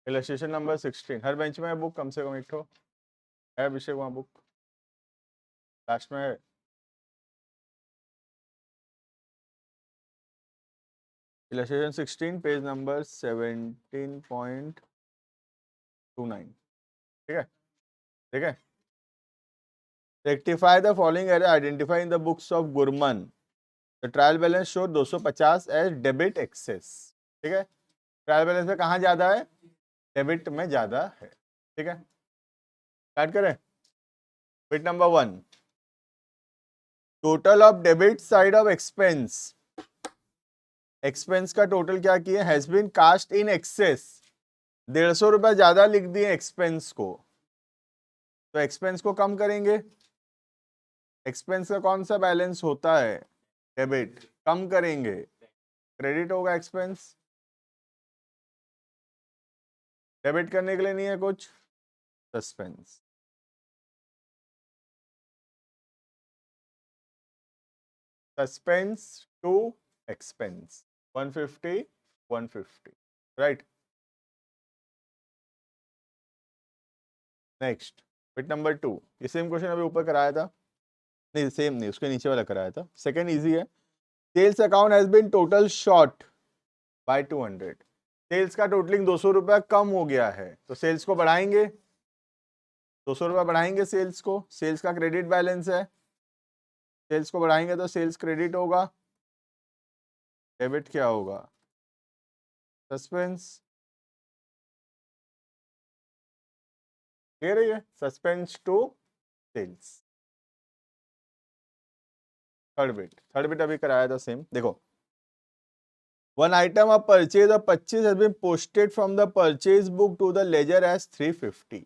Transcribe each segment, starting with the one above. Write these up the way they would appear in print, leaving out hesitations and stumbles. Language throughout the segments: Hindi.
Illustration number 16। हर बेंच में है बुक, कम से कम एक ठो है अभिषेक वहाँ बुक लास्ट में है। Illustration 16 page number 17.29। ठीक है, ठीक है। Rectify the following error identify in the books of Gurman. The trial balance show 250 as debit excess. ठीक है, ट्रायल बैलेंस में कहाँ ज्यादा है? डेबिट में ज्यादा है। ठीक है, स्टार्ट करें। Bit number 1, total of debit side of expense. Expense का टोटल क्या किए? Has been cast in excess. 150 रुपए ज्यादा लिख दिए एक्सपेंस को, तो एक्सपेंस को कम करेंगे। एक्सपेंस का कौन सा बैलेंस होता है? डेबिट। कम करेंगे, क्रेडिट होगा एक्सपेंस। डेबिट करने के लिए नहीं है कुछ, suspense. Suspense to expense 150 150, right. Next, bit number 2। ये सेम क्वेश्चन अभी ऊपर कराया था, नहीं सेम नहीं, उसके नीचे वाला कराया था। सेकंड इजी है। Sales account has been total short by 200। Sales का टोटलिंग 200 रुपया कम हो गया है, तो सेल्स को बढ़ाएंगे, 200 रुपया बढ़ाएंगे सेल्स को। सेल्स का क्रेडिट बैलेंस है, सेल्स को बढ़ाएंगे तो सेल्स क्रेडिट होगा, डेबिट क्या होगा? सस्पेंस। क्लियर है ये? Suspense to sales. Third bit अभी कराया था सेम। देखो, one item of purchase of 25 has been posted from the purchase book to the ledger as 350।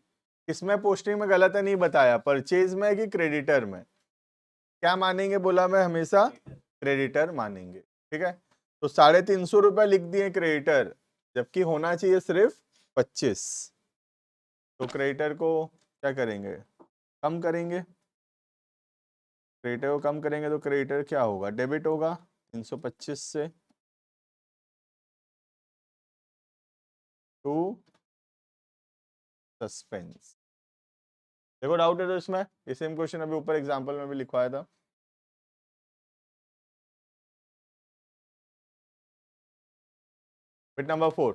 इसमें पोस्टिंग में गलत है, नहीं बताया परचेज में कि क्रेडिटर में। क्या मानेंगे बोला मैं? हमेशा क्रेडिटर मानेंगे। ठीक है, तो 350 रुपए लिख दिए क्रेडिटर, जबकि होना चाहिए सिर्फ 25। तो क्रेडिटर को क्या करेंगे? कम करेंगे। क्रेडिटर को कम करेंगे तो क्रेडिटर क्या होगा? डेबिट होगा 325 से टू सस्पेंस। देखो डाउट है तो इसमें, ये सेम क्वेश्चन अभी ऊपर एग्जांपल में भी लिखवाया था। Bit number 4,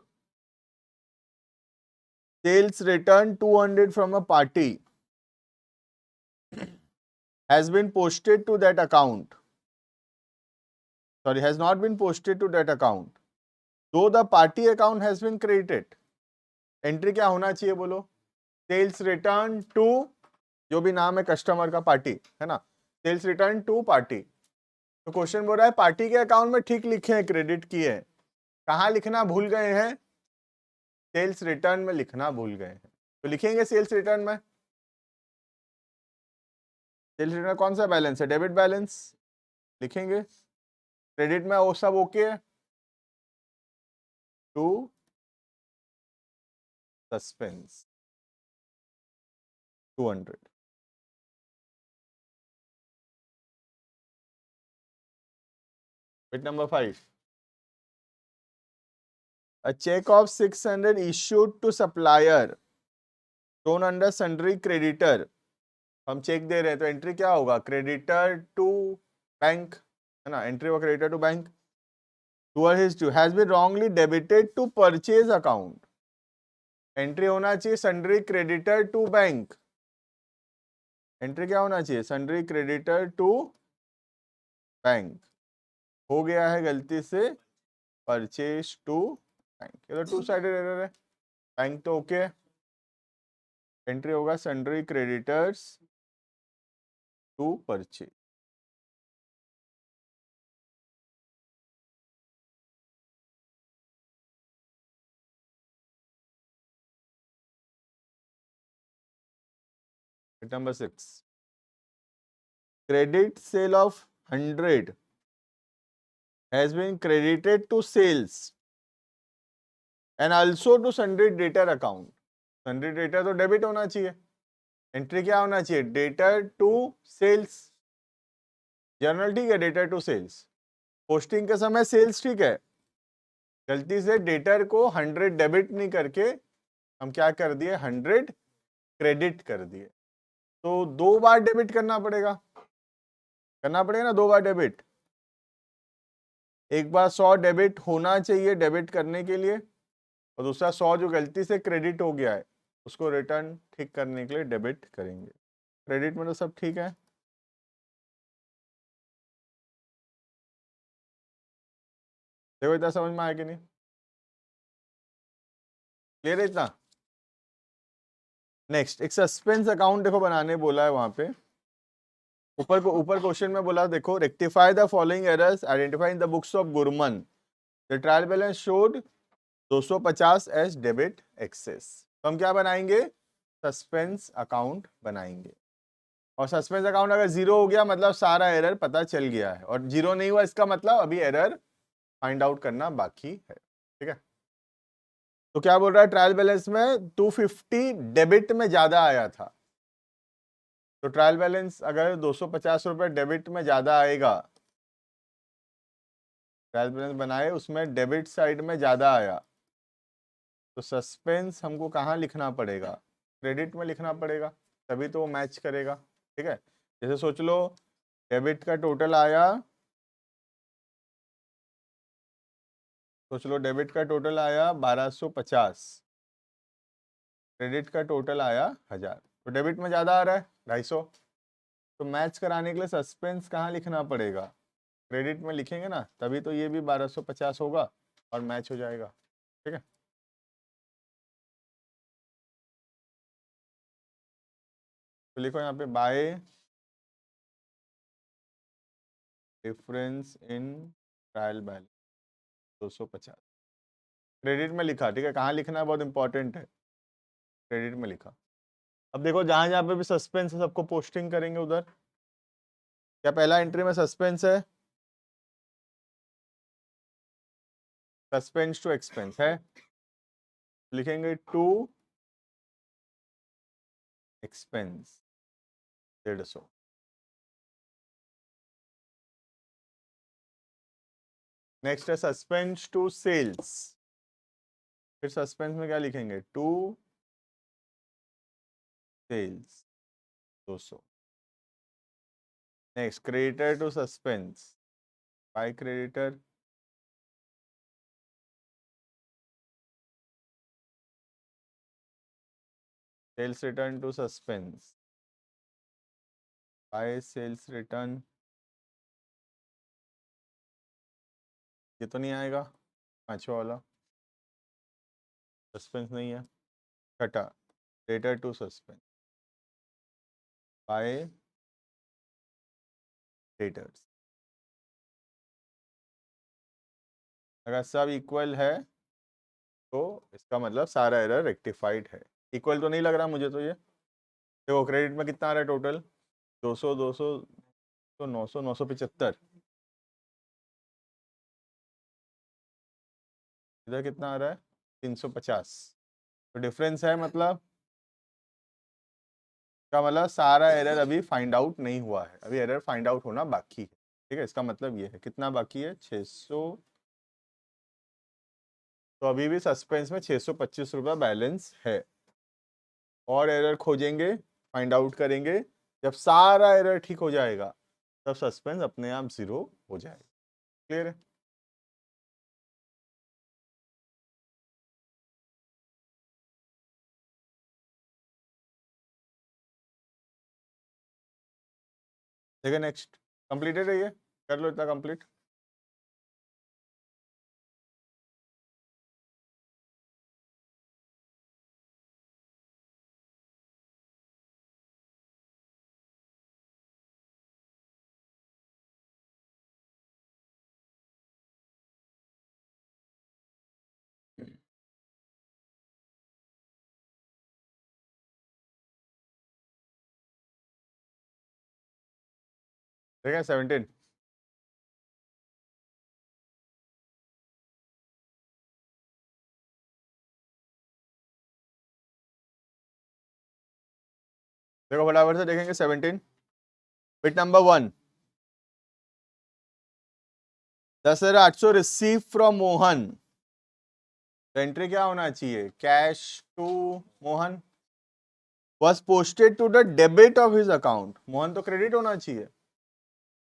sales return 200 from a party has been posted to that account, sorry, has not been posted to that account though the party account has been credited। Entry क्या होना चाहिए बोलो? सेल्स रिटर्न टू, जो भी नाम है कस्टमर का, पार्टी है ना, सेल्स रिटर्न टू पार्टी। तो क्वेश्चन बोल रहा है पार्टी के अकाउंट में ठीक लिखे हैं, क्रेडिट किए हैं, कहाँ लिखना भूल गए हैं? सेल्स रिटर्न में लिखना भूल गए हैं, तो लिखेंगे सेल्स रिटर्न में। सेल्स रिटर्न कौन सा बैलेंस है? डेबिट बैलेंस, लिखेंगे। क्रेडिट में वो सब ओके है, to suspense 200। Bit number 5, a check of 600 issued to supplier shown under sundry creditor। हम चेक दे रहे हैं तो एंट्री क्या होगा? क्रेडिटर टू बैंक, है ना, entry of creditor to bank. Toward his due has been wrongly debited to purchase account. Entry होना चाहिए sundry creditor to bank. Entry क्या होना चाहिए? Sundry creditor to bank. हो गया है गलती से परचेज टू बैंक, ये तो टू साइडेड एरर है। बैंक तो ओके है, एंट्री होगा sundry creditors to purchase. Number 6, credit sale of 100 has been credited to sales and also to sundry debtor account। sundry debtor तो डेबिट होना चाहिए, एंट्री क्या होना चाहिए? Debtor to sales. जर्नल ठीक है, डेटर टू सेल्स। पोस्टिंग के समय सेल्स ठीक है, गलती से डेटर को 100 डेबिट नहीं करके हम क्या कर दिए, 100 क्रेडिट कर दिए। तो 2 बार डेबिट करना पड़ेगा ना, 2 बार डेबिट। एक बार 100 डेबिट होना चाहिए डेबिट करने के लिए, और दूसरा 100 जो गलती से क्रेडिट हो गया है उसको रिटर्न ठीक करने के लिए डेबिट करेंगे। क्रेडिट में तो सब ठीक है। देखो इतना समझ में आया कि नहीं, क्लियर है इतना। नेक्स्ट, एक सस्पेंस अकाउंट देखो बनाने बोला है वहां पे, ऊपर क्वेश्चन में बोला देखो, rectify the following errors identify in the books of Gurman, the trial balance showed 250 as debit excess. तो हम क्या बनाएंगे, सस्पेंस अकाउंट बनाएंगे। और सस्पेंस अकाउंट अगर 0 हो गया मतलब सारा एरर पता चल गया है, और 0 नहीं हुआ इसका मतलब अभी एरर फाइंड आउट करना बाकी है। ठीक है, तो क्या बोल रहा है, ट्रायल बैलेंस में 250 डेबिट में ज्यादा आया था। तो ट्रायल बैलेंस अगर 250 रुपए डेबिट में ज्यादा आएगा, ट्रायल बैलेंस बनाए उसमें डेबिट साइड में ज्यादा आया, तो सस्पेंस हमको कहाँ लिखना पड़ेगा, क्रेडिट में लिखना पड़ेगा, तभी तो वो मैच करेगा। ठीक है, जैसे सोच लो डेबिट का टोटल आया, सोच लो डेबिट का टोटल आया 1250, क्रेडिट का टोटल आया 1000, तो डेबिट में ज्यादा आ रहा है 250, तो मैच कराने के लिए सस्पेंस कहाँ लिखना पड़ेगा, क्रेडिट में लिखेंगे ना, तभी तो ये भी 1250 होगा और मैच हो जाएगा। ठीक है, तो लिखो यहाँ पे bye difference in trial balance 250, credit में लिखा। ठीक है, कहाँ लिखना है बहुत इंपॉर्टेंट है, क्रेडिट में लिखा। अब देखो जहां जहां पे भी सस्पेंस है सबको पोस्टिंग करेंगे उधर। क्या पहला एंट्री में सस्पेंस है, सस्पेंस टू एक्सपेंस है, लिखेंगे टू एक्सपेंस 150। नेक्स्ट है सस्पेंस टू सेल्स, फिर सस्पेंस में क्या लिखेंगे, to sales 200। Next creditor to suspense, by creditor, sales return to suspense, by sales return. ये तो नहीं आएगा, पांचवा वाला सस्पेंस नहीं है। छठा creditor to suspense, by creditors. अगर सब इक्वल है तो इसका मतलब सारा एरर रेक्टिफाइड है। इक्वल तो नहीं लग रहा मुझे तो ये, देखो क्रेडिट में कितना आ रहा है टोटल, 200 200 तो 900 975, इधर कितना आ रहा है 350, तो डिफरेंस है, मतलब का मतलब सारा एरर अभी फाइंड आउट नहीं हुआ है, अभी एरर फाइंड आउट होना बाकी है। ठीक है, इसका मतलब ये है, कितना बाकी है 600, तो अभी भी सस्पेंस में 625 रुपया बैलेंस है, और एरर खोजेंगे, फाइंड आउट करेंगे, जब सारा एरर ठीक हो जाएगा तब सस्पेंस अपने आप 0 हो जाएगा। क्लियर है, देखिए नेक्स्ट, कंप्लीटेड है ये, कर लो इतना कंप्लीट। ठीक है 17, देखो फटाफट से देखेंगे 17। Bit number 1, 10,800 receive from Mohan तो एंट्री क्या होना चाहिए, cash to Mohan was posted to the debit of his account. Mohan तो क्रेडिट होना चाहिए,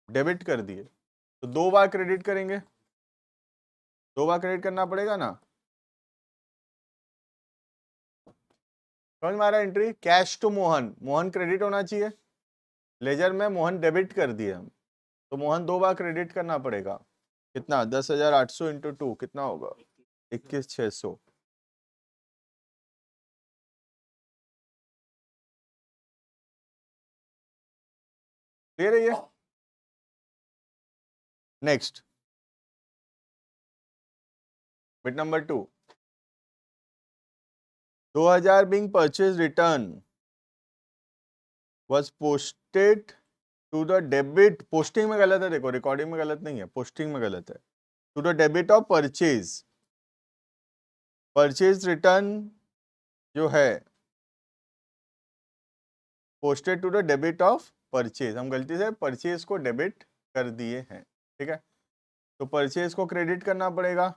डेबिट कर दिए, तो 2 बार क्रेडिट करेंगे, 2 बार क्रेडिट करना पड़ेगा ना। समझ में आ रहा है entry, cash to Mohan, Mohan credit होना चाहिए, लेजर में मोहन डेबिट कर दिए हम, तो मोहन 2 बार क्रेडिट करना पड़ेगा। कितना, 10,800 इंटू 2 कितना होगा, 21,600। क्लियर है ये। Next bit number 2, 2000 being purchase return was posted to the debit, posting में गलत है, देखो रिकॉर्डिंग में गलत नहीं है, पोस्टिंग में गलत है, to the debit of purchase, purchase return जो है posted to the debit of purchase, हम गलती से परचेज को डेबिट कर दिए हैं, ठीक है, तो परचेज को क्रेडिट करना पड़ेगा,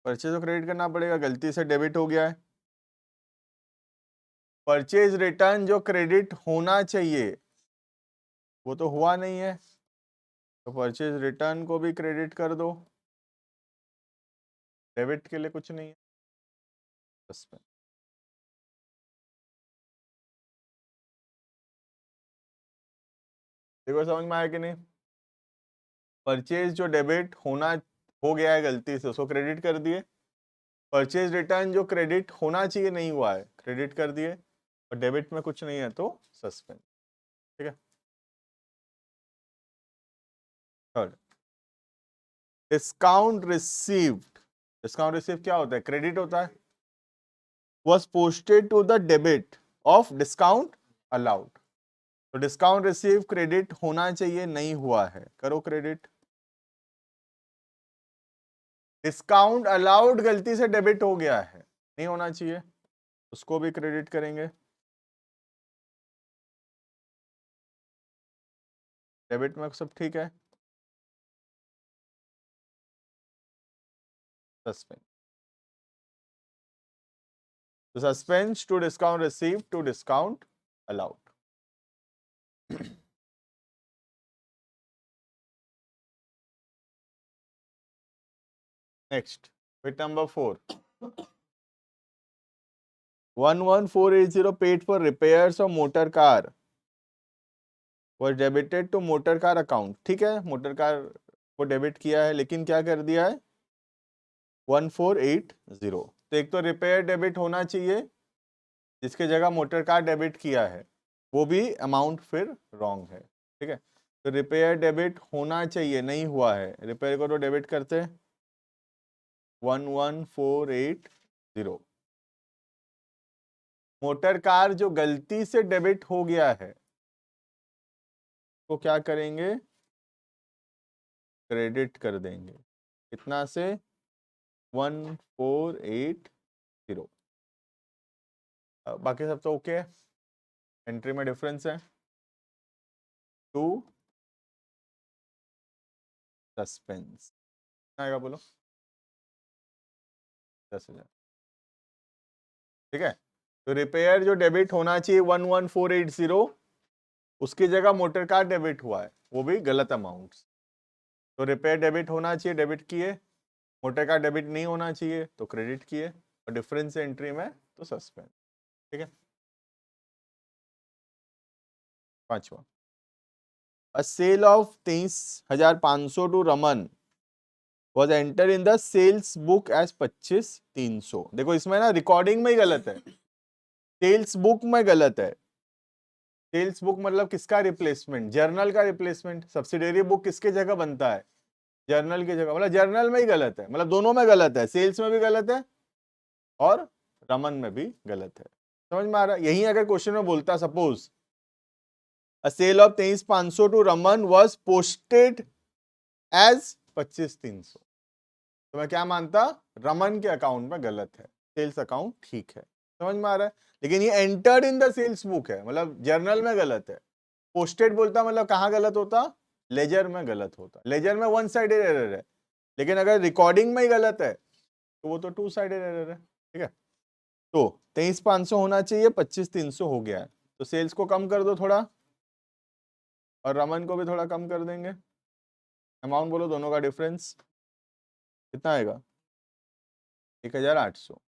परचेज को क्रेडिट करना पड़ेगा, गलती से डेबिट हो गया है। परचेज रिटर्न जो क्रेडिट होना चाहिए वो तो हुआ नहीं है, तो परचेज रिटर्न को भी क्रेडिट कर दो, डेबिट के लिए कुछ नहीं है। देखो समझ में आया कि नहीं, परचेज जो डेबिट होना हो गया है गलती से उसको क्रेडिट कर दिए, परचेज रिटर्न जो क्रेडिट होना चाहिए नहीं हुआ है क्रेडिट कर दिए, और डेबिट में कुछ नहीं है तो सस्पेंड, ठीक है। Third, discount received, discount receive क्या होता है, क्रेडिट होता है, was posted to the debit of discount allowed, तो डिस्काउंट रिसीव क्रेडिट होना चाहिए नहीं हुआ है, करो क्रेडिट। डिस्काउंट अलाउड गलती से डेबिट हो गया है, नहीं होना चाहिए, उसको भी क्रेडिट करेंगे, डेबिट में सब ठीक है, सस्पेंड, तो suspense to discount receive to discount allowed. Next bit number 4, 11480 paid for repairs of motor car was debited to motor car account, ठीक है, मोटर कार को डेबिट किया है, लेकिन क्या कर दिया है 1480, तो एक तो रिपेयर डेबिट होना चाहिए जिसके जगह मोटर कार डेबिट किया है, वो भी अमाउंट फिर रॉन्ग है, ठीक है, तो रिपेयर डेबिट होना चाहिए नहीं हुआ है, रिपेयर को तो डेबिट करते हैं 11480, मोटर कार जो गलती से डेबिट हो गया है तो क्या करेंगे, क्रेडिट कर देंगे, कितना से 1480, बाकी सब तो ओके है, एंट्री में डिफरेंस है, टू सस्पेंस आएगा, बोलो 10,000, ठीक है, तो रिपेयर जो डेबिट होना चाहिए 11480 उसकी जगह मोटर कार डेबिट हुआ है, वो भी गलत अमाउंट, तो रिपेयर डेबिट होना चाहिए डेबिट किए, मोटर कार डेबिट नहीं होना चाहिए तो क्रेडिट किए, और डिफरेंस एंट्री में तो सस्पेंड, ठीक है। पांचवा, a sale of 23,500 to Raman was entered in the sales book as 25,300, देखो इसमें ना रिकॉर्डिंग में ही गलत है, सेल्स बुक में गलत है, सेल्स बुक मतलब किसका रिप्लेसमेंट, जर्नल का रिप्लेसमेंट, सब्सिडियरी बुक किसके जगह बनता है, जर्नल की जगह, मतलब जर्नल में ही गलत है, मतलब दोनों में गलत है, सेल्स में भी गलत है और रमन में भी गलत है, समझ में आ रहा है। यही अगर क्वेश्चन में बोलता suppose a sale of 23,500 to Raman was posted as 25,300, तो मैं क्या मानता, रमन के अकाउंट में गलत है, सेल्स अकाउंट ठीक है, समझ में आ रहा है, लेकिन ये entered in the sales book है, मतलब जर्नल में गलत है, पोस्टेड बोलता मतलब कहाँ गलत होता, लेजर में गलत होता, लेजर में वन साइडेड एरर है, लेकिन अगर रिकॉर्डिंग में ही गलत है तो वो तो टू साइडेड एरर है, ठीक है। तो 23,500 होना चाहिए, 25,300 हो गया है, तो सेल्स को कम कर दो थोड़ा और रमन को भी थोड़ा कम कर देंगे। अमाउंट बोलो दोनों का डिफरेंस कितना आएगा, 1,800।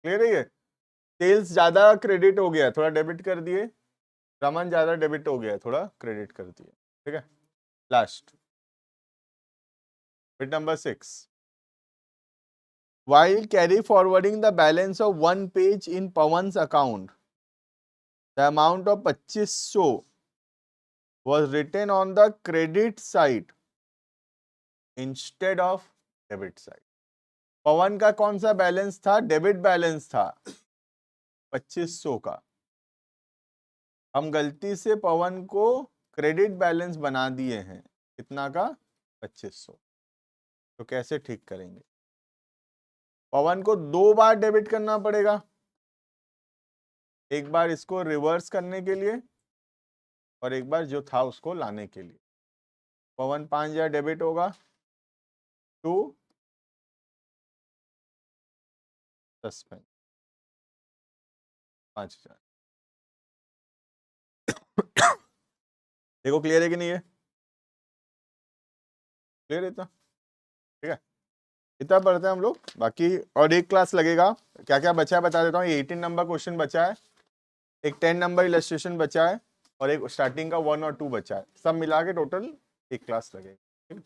क्लियर है ये? सेल्स ज्यादा क्रेडिट हो गया, थोड़ा डेबिट कर दिए, रमन ज्यादा डेबिट हो गया, थोड़ा क्रेडिट कर दिए, ठीक है। Last bit number 6, while carry forwarding the balance of one page in Pawan's account, the amount of 2500 was written on the credit side instead of debit side. पवन का कौन सा बैलेंस था, डेबिट बैलेंस था 2500 का, हम गलती से पवन को क्रेडिट बैलेंस बना दिए हैं, कितना का, 2500। तो कैसे ठीक करेंगे, पवन को 2 बार डेबिट करना पड़ेगा, एक बार इसको रिवर्स करने के लिए और एक बार जो था उसको लाने के लिए। पवन 5,000 डेबिट होगा टू सस्पेंड 5,000। देखो क्लियर है कि नहीं है, क्लियर है इतना, ठीक है। इतना पढ़ते हैं हम लोग, बाकी और एक क्लास लगेगा। क्या क्या बचा है बता देता हूँ, 18 नंबर क्वेश्चन बचा है, एक 10 नंबर इलस्ट्रेशन बचा है और एक स्टार्टिंग का 1 और 2 बचा है, सब मिला के टोटल एक क्लास लगेगा, ठीक है।